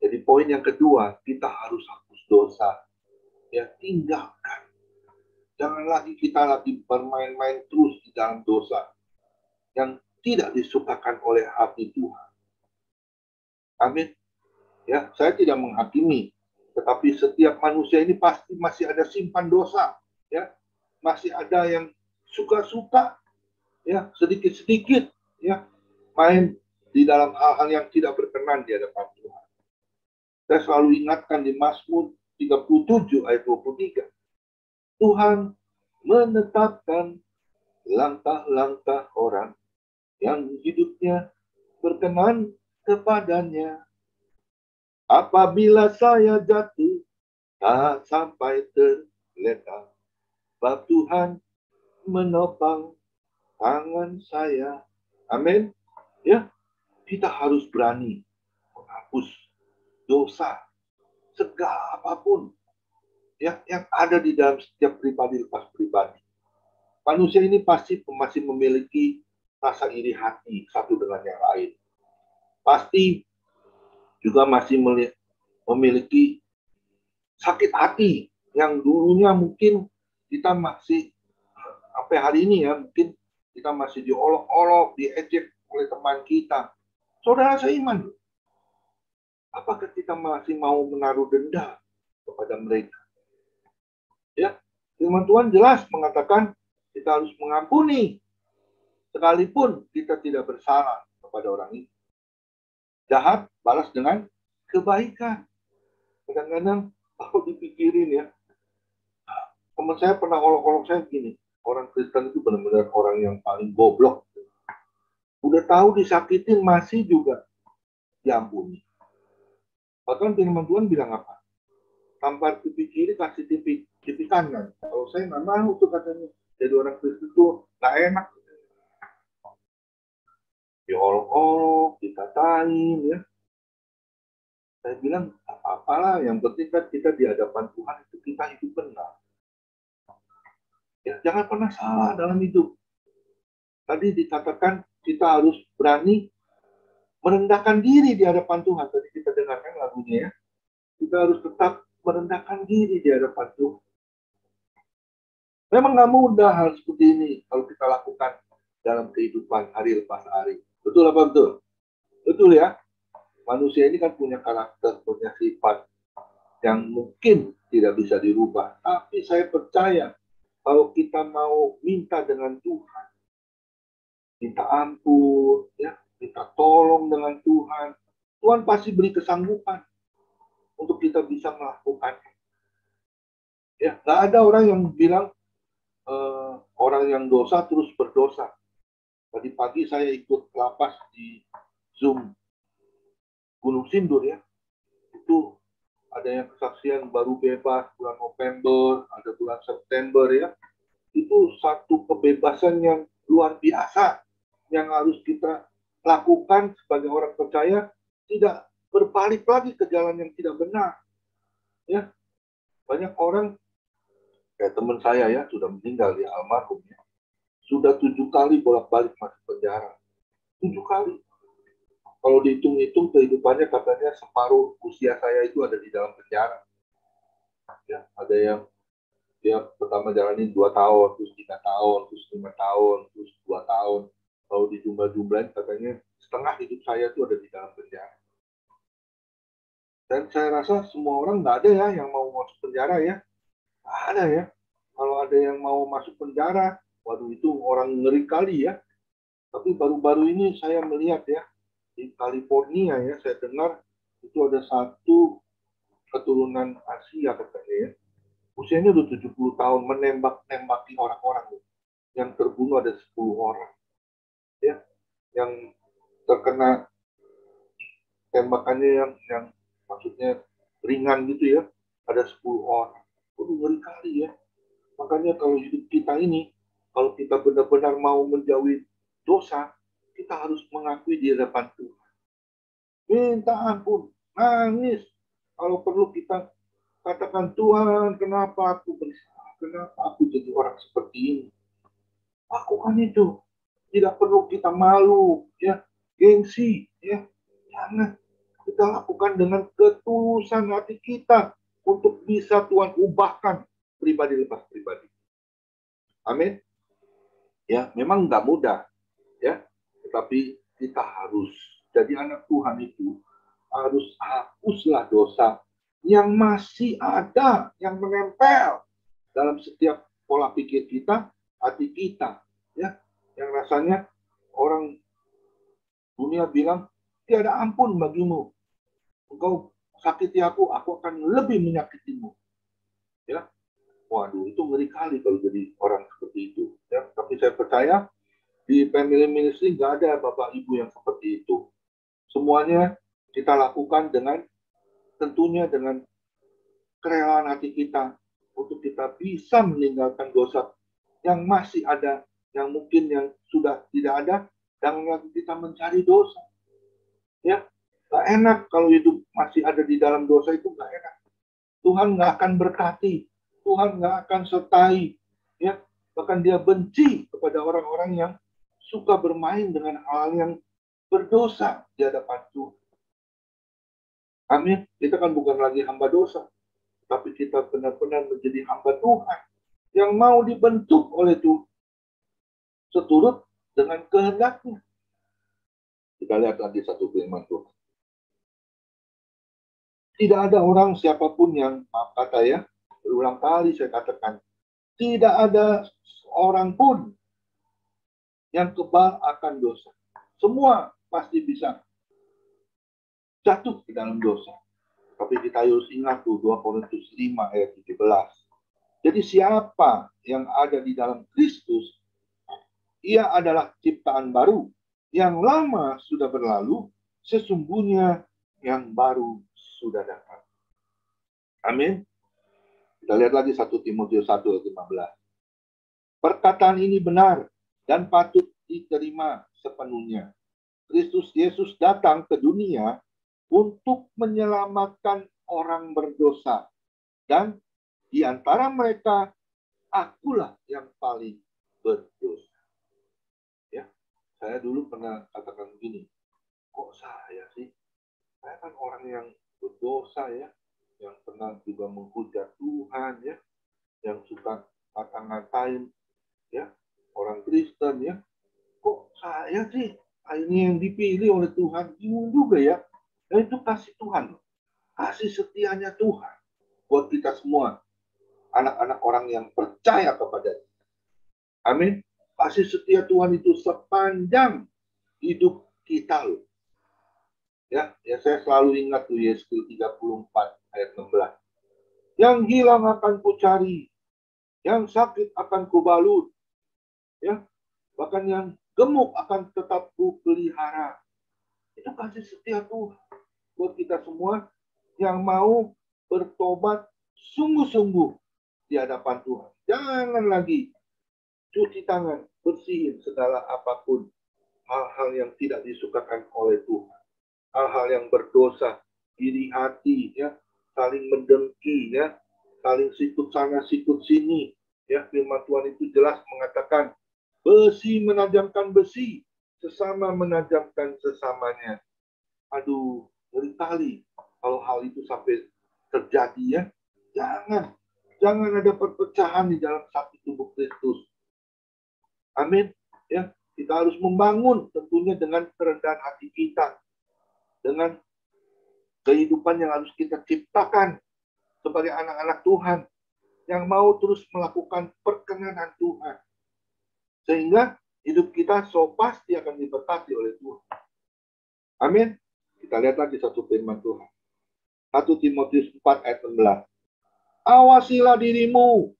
Jadi poin yang kedua, kita harus hapus dosa. Ya, tinggalkan. Jangan lagi kita bermain-main terus di dalam dosa yang tidak disukakan oleh hati Tuhan. Amin. Ya, saya tidak menghakimi, tetapi setiap manusia ini pasti masih ada simpan dosa. Ya, masih ada yang suka-suka, ya, sedikit-sedikit, ya, main di dalam hal-hal yang tidak berkenan di hadapan Tuhan. Saya selalu ingatkan di Mazmur 37 ayat 23. Tuhan menetapkan langkah-langkah orang yang hidupnya berkenan kepadanya. Apabila saya jatuh, tak sampai terletak, sebab Tuhan menopang tangan saya. Amin. Ya, kita harus berani menghapus dosa segala apapun ya yang ada di dalam setiap pribadi lepas pribadi. Manusia ini pasti masih memiliki rasa iri hati satu dengan yang lain. Pasti juga masih memiliki sakit hati yang dulunya mungkin kita masih sampai hari ini ya, mungkin kita masih diolok-olok, diejek oleh teman kita. Saudara seiman, apakah kita masih mau menaruh dendam kepada mereka? Ya, firman Tuhan jelas mengatakan kita harus mengampuni sekalipun kita tidak bersalah kepada orang ini. Jahat balas dengan kebaikan. Kadang-kadang kalau dipikirin ya, teman saya pernah olok-olok saya gini, orang Kristen itu benar-benar orang yang paling goblok. Udah tahu disakitin masih juga diampuni. Bahkan firman Tuhan bilang apa? Tampar pipi kiri kasih pipi kanan. Kalau saya nggak mau tuh katanya. Jadi orang Kristen itu nggak enak. Diolok-olok, dikatain ya. Saya bilang apa-apalah. Yang penting kan kita di hadapan Tuhan itu kita hidup benar. Ya, jangan pernah salah dalam hidup. Tadi dikatakan kita harus berani merendahkan diri di hadapan Tuhan. Tadi kita dengarkan lagunya ya. Kita harus tetap merendahkan diri di hadapan Tuhan. Memang nggak mudah hal seperti ini kalau kita lakukan dalam kehidupan hari lepas hari. Betul apa betul? Betul ya. Manusia ini kan punya karakter, punya sifat yang mungkin tidak bisa dirubah. Tapi saya percaya kalau kita mau minta dengan Tuhan, minta ampun, ya, minta tolong dengan Tuhan, Tuhan pasti beri kesanggupan untuk kita bisa melakukannya. Ya, nggak ada orang yang bilang orang yang dosa terus berdosa. Tadi pagi saya ikut lapas di Zoom Gunung Sindur ya. Itu ada yang kesaksian baru bebas bulan November, ada bulan September ya. Itu satu kebebasan yang luar biasa yang harus kita lakukan sebagai orang percaya, tidak berbalik lagi ke jalan yang tidak benar. Ya, banyak orang kayak teman saya ya sudah meninggal ya, almarhum ya. Sudah 7 kali bolak-balik masuk penjara. 7 kali. Kalau dihitung-hitung kehidupannya katanya separuh usia saya itu ada di dalam penjara. Ya, ada yang dia pertama jalani 2 tahun, terus 3 tahun, terus 5 tahun, terus 2 tahun. Kalau dijumlah-jumlahin katanya setengah hidup saya itu ada di dalam penjara. Dan saya rasa semua orang nggak ada ya yang mau masuk penjara ya. Nggak ada ya. Kalau ada yang mau masuk penjara, waduh itu orang ngeri kali ya. Tapi baru-baru ini saya melihat ya, di California ya, saya dengar itu ada satu keturunan Asia katanya ya. Usianya udah 70 tahun menembak-nembaki orang-orang. Yang terbunuh ada 10 orang. Ya, yang terkena tembakannya yang maksudnya ringan gitu ya, ada 10 orang. Waduh, ngeri kali ya. Makanya kalau hidup kita ini, kalau kita benar-benar mau menjauhi dosa, kita harus mengakui di hadapan Tuhan. Minta ampun, nangis. Kalau perlu kita katakan, Tuhan, kenapa aku bersalah? Kenapa aku jadi orang seperti ini? Lakukan itu. Tidak perlu kita malu, ya, gengsi, ya. Jangan. Kita lakukan dengan ketulusan hati kita untuk bisa Tuhan ubahkan pribadi lepas pribadi. Amin. Ya, memang nggak mudah, ya. Tetapi kita harus jadi anak Tuhan itu harus hapuslah dosa yang masih ada, yang menempel dalam setiap pola pikir kita, hati kita, ya. Yang rasanya orang dunia bilang tiada ampun bagimu. Engkau sakiti aku akan lebih menyakitimu. Ya, waduh, itu ngeri kali kalau jadi orang seperti itu. Ya, tapi saya percaya di family ministry nggak ada bapak ibu yang seperti itu. Semuanya kita lakukan dengan tentunya dengan kerelaan hati kita untuk kita bisa meninggalkan dosa yang masih ada, yang mungkin yang sudah tidak ada, dan lagi kita mencari dosa. Ya, nggak enak kalau hidup masih ada di dalam dosa, itu nggak enak. Tuhan nggak akan berkati, Tuhan nggak akan sertai, ya. Bahkan Dia benci kepada orang-orang yang suka bermain dengan hal yang berdosa di hadapan Tuhan. Amin. Kita kan bukan lagi hamba dosa, tapi kita benar-benar menjadi hamba Tuhan yang mau dibentuk oleh Tuhan seturut dengan kehendaknya. Kita lihat lagi satu firman Tuhan. Tidak ada orang siapapun yang, maaf kata ya, berulang kali saya katakan, tidak ada orang pun yang kebal akan dosa. Semua pasti bisa jatuh ke dalam dosa. Tapi kita harus ingat tuh 2 Korintus 5 ayat 17. Jadi siapa yang ada di dalam Kristus, ia adalah ciptaan baru. Yang lama sudah berlalu, sesungguhnya yang baru sudah datang. Amin. Kita lihat lagi 1 Timotius 1 ayat 15. Perkataan ini benar dan patut diterima sepenuhnya. Kristus Yesus datang ke dunia untuk menyelamatkan orang berdosa. Dan di antara mereka, akulah yang paling berdosa. Ya, saya dulu pernah katakan begini, kok saya sih? Saya kan orang yang berdosa ya, yang pernah juga menghujat Tuhan ya, yang suka ngata-ngatain ya orang Kristen ya. Kok saya sih ini yang dipilih oleh Tuhan? Bingung juga ya. Dan itu kasih Tuhan. Kasih setianya Tuhan buat kita semua. Anak-anak orang yang percaya kepada Dia. Amin. Kasih setia Tuhan itu sepanjang hidup kita loh. Ya, saya selalu ingat tuh Yesaya 34 ayat 16. Yang hilang akan kucari, yang sakit akan kubalut, ya, bahkan yang gemuk akan tetap kupelihara. Itu kasih setia Tuhan buat kita semua yang mau bertobat sungguh-sungguh di hadapan Tuhan. Jangan lagi cuci tangan, bersihin segala apapun hal-hal yang tidak disukakan oleh Tuhan. Hal-hal yang berdosa, iri hati, ya, saling mendengki, ya, saling sikut sana, sikut sini. Ya, firman Tuhan itu jelas mengatakan, besi menajamkan besi, sesama menajamkan sesamanya. Aduh, ngeri kali kalau hal itu sampai terjadi, ya. Jangan ada perpecahan di dalam satu tubuh Kristus. Amin. Ya, kita harus membangun tentunya dengan kerendahan hati kita, dengan kehidupan yang harus kita ciptakan sebagai anak-anak Tuhan yang mau terus melakukan perkenanan Tuhan. Sehingga hidup kita pasti akan diberkati oleh Tuhan. Amin. Kita lihat lagi satu firman Tuhan. 1 Timotius 4 ayat 16. Awasilah dirimu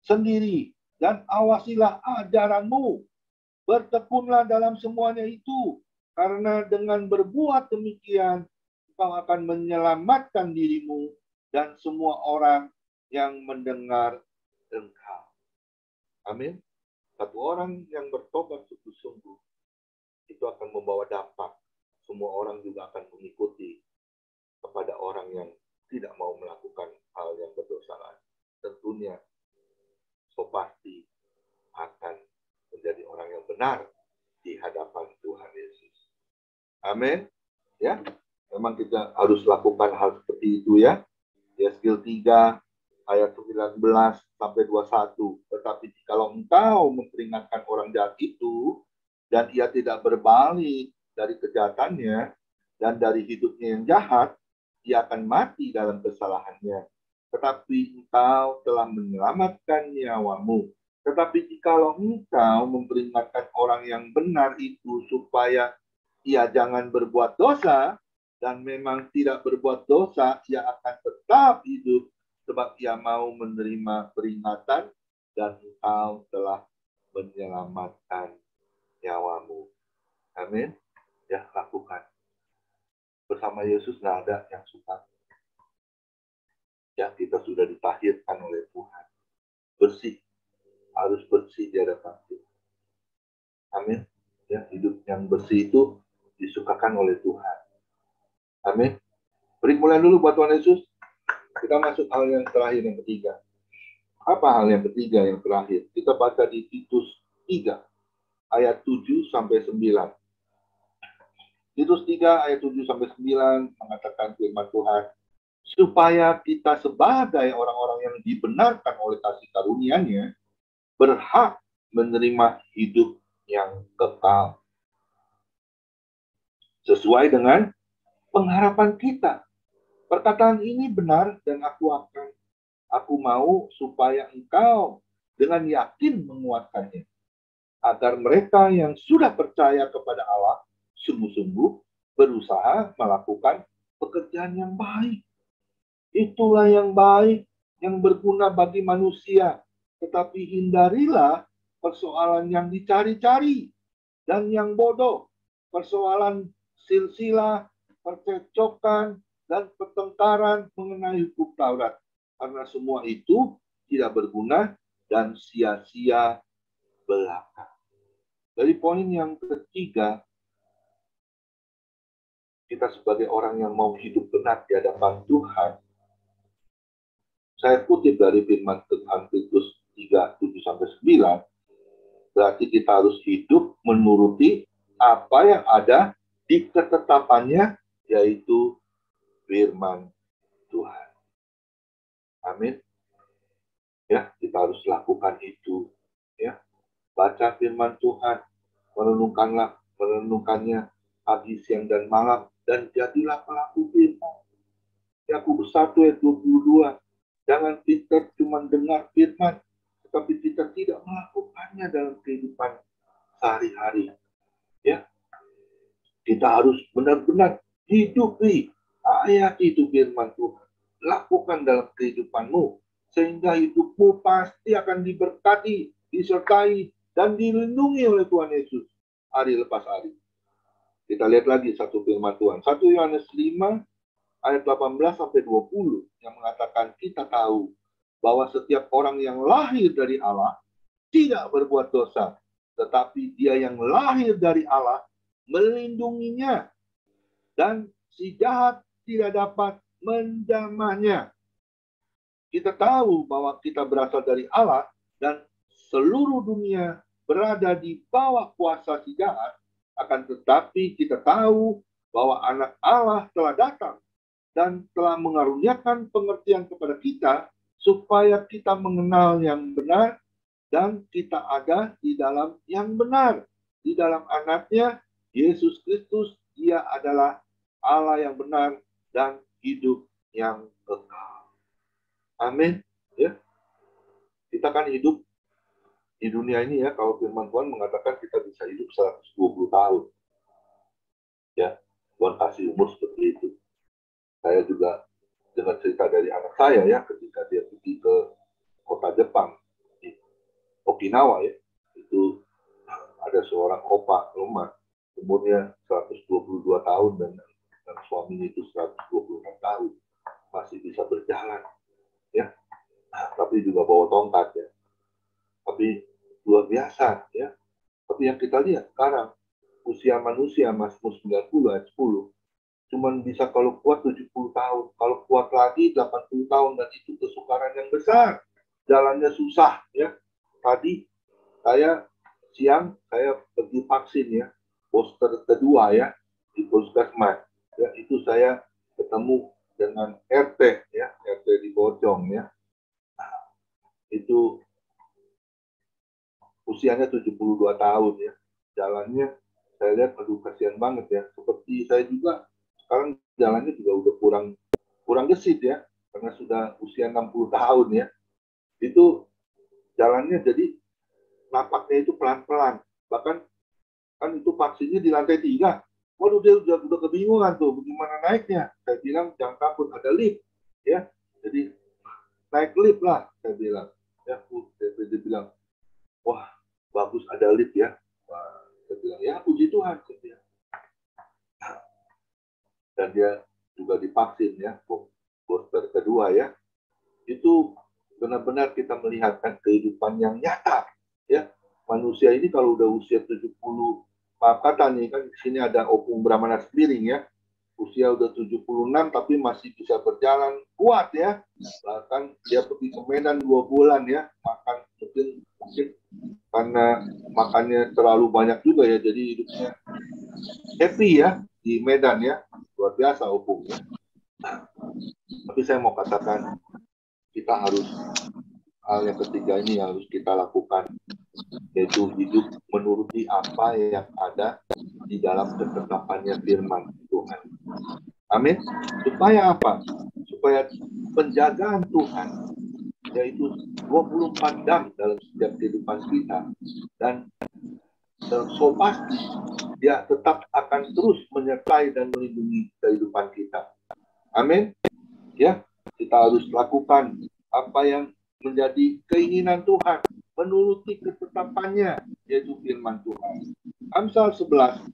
sendiri dan awasilah ajaranmu. Bertekunlah dalam semuanya itu. Karena dengan berbuat demikian, engkau akan menyelamatkan dirimu dan semua orang yang mendengar engkau. Amin. Satu orang yang bertobat sungguh-sungguh, itu akan membawa dampak. Semua orang juga akan mengikuti kepada orang yang tidak mau melakukan hal yang berdosa lagi. Tentunya, pasti akan menjadi orang yang benar di hadapan Tuhan Yesus. Amin. Ya, memang kita harus lakukan hal seperti itu, ya. Yesaya 3 ayat 19 sampai 21. Tetapi kalau engkau memperingatkan orang jahat itu dan ia tidak berbalik dari kejahatannya dan dari hidupnya yang jahat, ia akan mati dalam kesalahannya. Tetapi engkau telah menyelamatkan nyawamu. Tetapi jikalau engkau memperingatkan orang yang benar itu supaya ia jangan berbuat dosa, dan memang tidak berbuat dosa, ia akan tetap hidup sebab ia mau menerima peringatan dan engkau telah menyelamatkan nyawamu. Amin. Ya, lakukan. Bersama Yesus nggak ada yang suka. Ya, kita sudah ditahirkan oleh Tuhan. Bersih. Harus bersih di hadapan Tuhan. Amin. Ya, hidup yang bersih itu disukakan oleh Tuhan. Amin. Beri mulai dulu buat Tuhan Yesus. Kita masuk hal yang terakhir, yang ketiga. Apa hal yang ketiga, yang terakhir? Kita baca di Titus 3, ayat 7 sampai 9. Titus 3, ayat 7 sampai 9 mengatakan firman Tuhan, supaya kita sebagai orang-orang yang dibenarkan oleh kasih karunia-Nya berhak menerima hidup yang kekal sesuai dengan pengharapan kita. Perkataan ini benar dan aku mau supaya engkau dengan yakin menguatkannya, agar mereka yang sudah percaya kepada Allah sungguh-sungguh berusaha melakukan pekerjaan yang baik. Itulah yang baik, yang berguna bagi manusia. Tetapi hindarilah persoalan yang dicari-cari dan yang bodoh. Persoalan silsilah, percekcokan, dan pertengkaran mengenai hukum Taurat. Karena semua itu tidak berguna dan sia-sia belaka. Dari poin yang ketiga, kita sebagai orang yang mau hidup benar di hadapan Tuhan, saya kutip dari firman Tuhan Titus 3, 7-9, berarti kita harus hidup menuruti apa yang ada di ketetapannya, yaitu firman Tuhan. Amin. Ya, kita harus lakukan itu. Ya, baca firman Tuhan, merenungkannya pagi, siang, dan malam, dan jadilah pelaku firman. Yakobus 1 ayat 22. Jangan kita cuma dengar firman, tetapi kita tidak melakukannya dalam kehidupan sehari-hari. Ya, kita harus benar-benar hidupi ayat itu firman Tuhan. Lakukan dalam kehidupanmu, sehingga hidupmu pasti akan diberkati, disertai, dan dilindungi oleh Tuhan Yesus hari lepas hari. Kita lihat lagi satu firman Tuhan. 1 Yohanes 5 ayat 18-20 yang mengatakan kita tahu bahwa setiap orang yang lahir dari Allah tidak berbuat dosa, tetapi dia yang lahir dari Allah melindunginya, dan si jahat tidak dapat menjamahnya. Kita tahu bahwa kita berasal dari Allah dan seluruh dunia berada di bawah kuasa si jahat, akan tetapi kita tahu bahwa anak Allah telah datang dan telah mengaruniakan pengertian kepada kita supaya kita mengenal yang benar dan kita ada di dalam yang benar. Di dalam anaknya, Yesus Kristus, dia adalah Allah yang benar dan hidup yang kekal. Amin. Ya. Kita kan hidup di dunia ini ya, kalau firman Tuhan mengatakan kita bisa hidup 120 tahun. Ya, Tuhan kasih umur seperti itu. Saya juga dengar cerita dari anak saya ya, ketika dia pergi ke kota Jepang, di Okinawa ya, itu ada seorang opa lemah, umurnya 122 tahun dan suaminya itu 126 tahun, masih bisa berjalan ya, tapi juga bawa tongkat ya. Tapi luar biasa ya. Tapi yang kita lihat sekarang, usia manusia Mazmur 90 ayat 10 cuman bisa kalau kuat 70 tahun, kalau kuat lagi 80 tahun, dan itu kesukaran yang besar, jalannya susah ya. Tadi siang saya pergi vaksin ya, booster kedua ya, di Puskesmas ya, itu saya ketemu dengan RT ya, RT di Bojong ya. Itu usianya 72 tahun ya. Jalannya saya lihat aduh kasihan banget ya. Seperti saya juga sekarang jalannya juga udah kurang gesit ya, karena sudah usia 60 tahun ya. Itu jalannya jadi napaknya itu pelan-pelan. Bahkan kan itu vaksinnya di lantai 3. Waduh, dia udah kebingungan tuh bagaimana naiknya. Saya bilang jangan takut, ada lift ya. Jadi naik lift lah, saya bilang. Ya, dia bilang, wah bagus ada lift ya. Wah, saya bilang ya puji Tuhan, saya bilang. Dan dia juga divaksin ya, booster kedua ya. Itu benar-benar kita melihatkan kehidupan yang nyata ya. Manusia ini kalau udah usia 70, maaf kata nih kan di sini ada Opung Brahmana Sembiring ya. Usia udah 76 tapi masih bisa berjalan kuat ya. Bahkan dia pergi ke Medan 2 bulan ya, makan mungkin karena makannya terlalu banyak juga ya, jadi hidupnya happy ya di Medan ya. Luar biasa Opung ya. Tapi saya mau katakan kita harus, hal yang ketiga ini yang harus kita lakukan, yaitu hidup menuruti apa yang ada di dalam ketetapannya firman Tuhan. Amin. Supaya apa? Supaya penjagaan Tuhan, yaitu 24 jam dalam setiap kehidupan kita, dan so pasti dia tetap akan terus menyertai dan melindungi kehidupan kita. Amin. Ya, kita harus lakukan apa yang menjadi keinginan Tuhan, menuruti ketetapannya, yaitu firman Tuhan. Amsal 11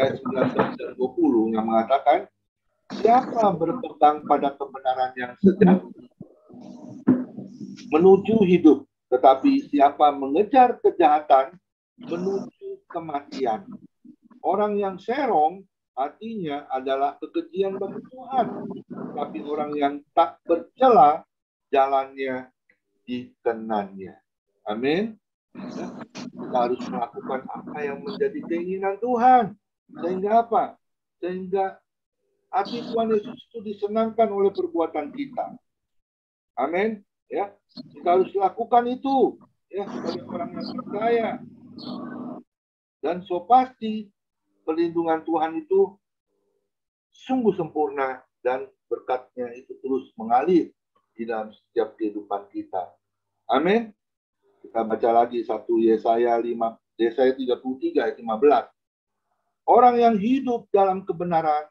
ayat 19 dan 20 yang mengatakan, siapa berpegang pada kebenaran yang sejati menuju hidup, tetapi siapa mengejar kejahatan menuju kematian. Orang yang serong artinya adalah kekejian bagi Tuhan, tapi orang yang tak bercela jalannya dikenannya. Amin. Kita harus melakukan apa yang menjadi keinginan Tuhan. Sehingga apa? Sehingga hati Tuhan Yesus itu disenangkan oleh perbuatan kita. Amin. Ya, kita harus lakukan itu ya sebagai orang yang percaya. Dan so pasti perlindungan Tuhan itu sungguh sempurna dan berkat-Nya itu terus mengalir di dalam setiap kehidupan kita. Amin. Kita baca lagi 1 Yesaya 33 ayat 15. Orang yang hidup dalam kebenaran,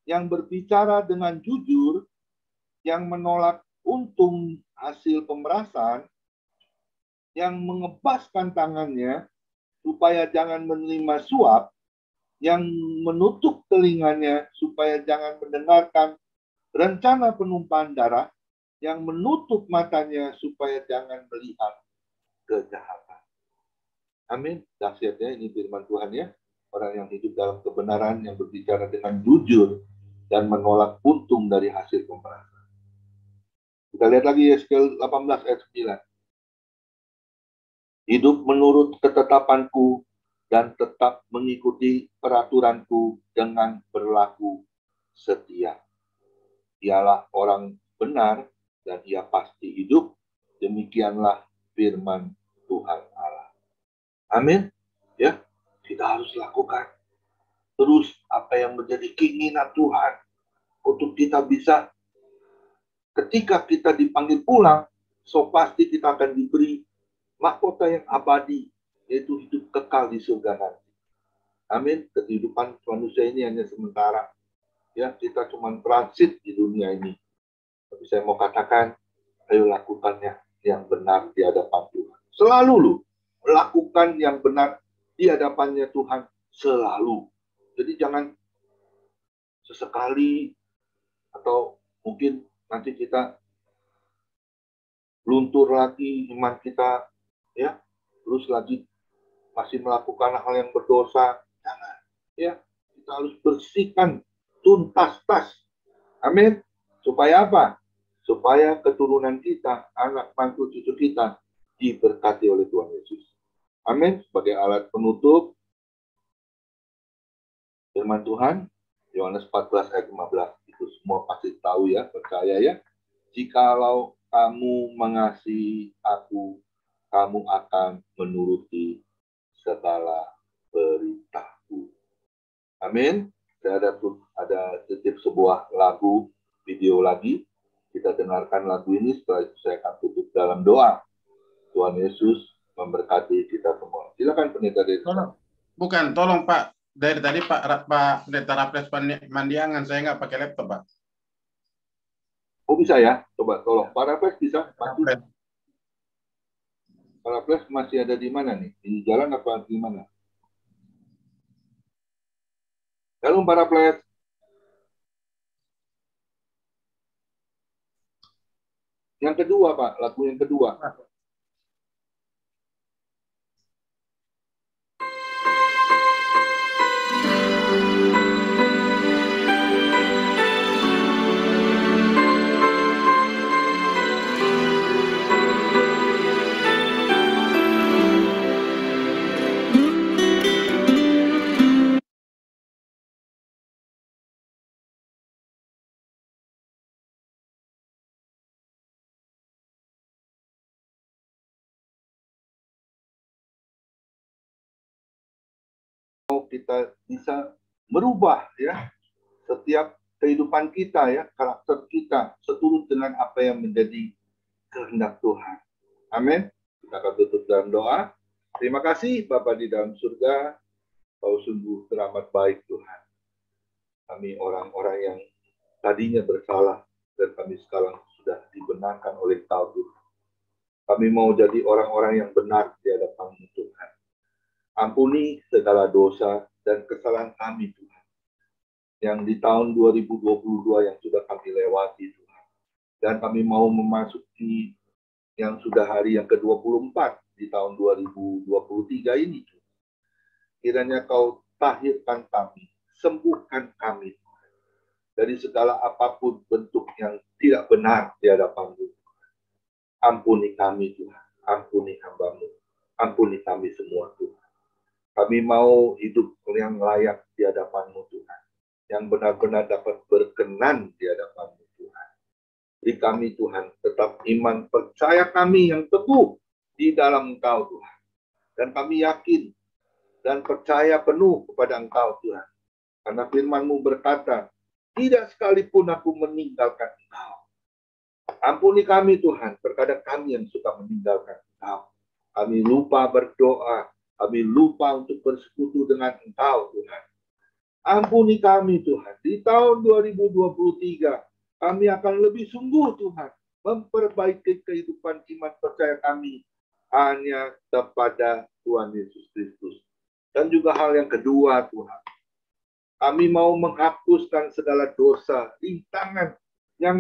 yang berbicara dengan jujur, yang menolak untung hasil pemerasan, yang mengebaskan tangannya supaya jangan menerima suap, yang menutup telinganya supaya jangan mendengarkan rencana penumpahan darah, yang menutup matanya supaya jangan melihat kejahatan. Amin. Dahsyatnya ini firman Tuhan ya. Orang yang hidup dalam kebenaran, yang berbicara dengan jujur, dan menolak untung dari hasil pemerasan. Kita lihat lagi Yeskiel 18 ayat 9. Hidup menurut ketetapanku dan tetap mengikuti peraturanku dengan berlaku setia. Ialah orang benar dan ia pasti hidup. Demikianlah firman Tuhan Allah. Amin. Ya, kita harus lakukan terus apa yang menjadi keinginan Tuhan untuk kita bisa, ketika kita dipanggil pulang, so pasti kita akan diberi mahkota yang abadi, yaitu hidup kekal di surga nanti. Amin. Kehidupan manusia ini hanya sementara. Ya, kita cuma transit di dunia ini. Tapi saya mau katakan, ayo lakukannya yang benar di hadapan Tuhan. Selalu lu lakukan yang benar di hadapannya Tuhan selalu. Jadi jangan sesekali atau mungkin nanti kita luntur lagi iman kita, ya, terus lagi masih melakukan hal yang berdosa. Jangan, ya, kita harus bersihkan tuntas-tas. Amin. Supaya apa? Supaya keturunan kita, anak mantu cucu kita diberkati oleh Tuhan Yesus. Amin. Sebagai alat penutup firman Tuhan, Yohanes 14 ayat 15. Itu semua pasti tahu ya, percaya ya. Jikalau kamu mengasihi aku, kamu akan menuruti segala perintahku. Amin. Saya ada titip sebuah lagu, video lagi. Kita dengarkan lagu ini, setelah itu saya akan tutup dalam doa. Tuhan Yesus memberkati kita semua. Silakan Pendeta Desa. Bukan, tolong Pak. Dari tadi Pak Pendeta Raffles Mandiangan, saya nggak pakai laptop, Pak. Oh bisa ya? Coba tolong. Pak Raffles bisa? Pak Raffles masih ada di mana nih? Di jalan apa di mana? Halo Pak Raffles. Yang kedua Pak, lagu yang kedua. Kita bisa merubah ya setiap kehidupan kita ya, karakter kita seturut dengan apa yang menjadi kehendak Tuhan. Amin. Kita akan tutup dalam doa. Terima kasih Bapa di dalam surga, Kau sungguh teramat baik Tuhan. Kami orang-orang yang tadinya bersalah dan kami sekarang sudah dibenarkan oleh Kau Tuhan. Kami mau jadi orang-orang yang benar di hadapan Tuhan. Ampuni segala dosa dan kesalahan kami Tuhan. Yang di tahun 2022 yang sudah kami lewati Tuhan. Dan kami mau memasuki yang sudah hari yang ke-24 di tahun 2023 ini Tuhan. Kiranya Kau tahirkan kami, sembuhkan kami Tuhan. Dari segala apapun bentuk yang tidak benar di hadapan Tuhan. Ampuni kami Tuhan, ampuni hamba-Mu, ampuni kami semua Tuhan. Kami mau hidup yang layak di hadapan-Mu Tuhan. Yang benar-benar dapat berkenan di hadapan-Mu Tuhan. Beri kami Tuhan tetap iman percaya kami yang teguh di dalam Engkau Tuhan. Dan kami yakin dan percaya penuh kepada Engkau Tuhan. Karena firman-Mu berkata, Tidak sekalipun aku meninggalkan Engkau. Ampuni kami Tuhan, terkadang kami yang suka meninggalkan Engkau. Kami lupa berdoa, kami lupa untuk bersekutu dengan Engkau Tuhan. Ampuni kami Tuhan, di tahun 2023 kami akan lebih sungguh Tuhan, memperbaiki kehidupan iman percaya kami hanya kepada Tuhan Yesus Kristus. Dan juga hal yang kedua Tuhan, kami mau menghapuskan segala dosa, rintangan yang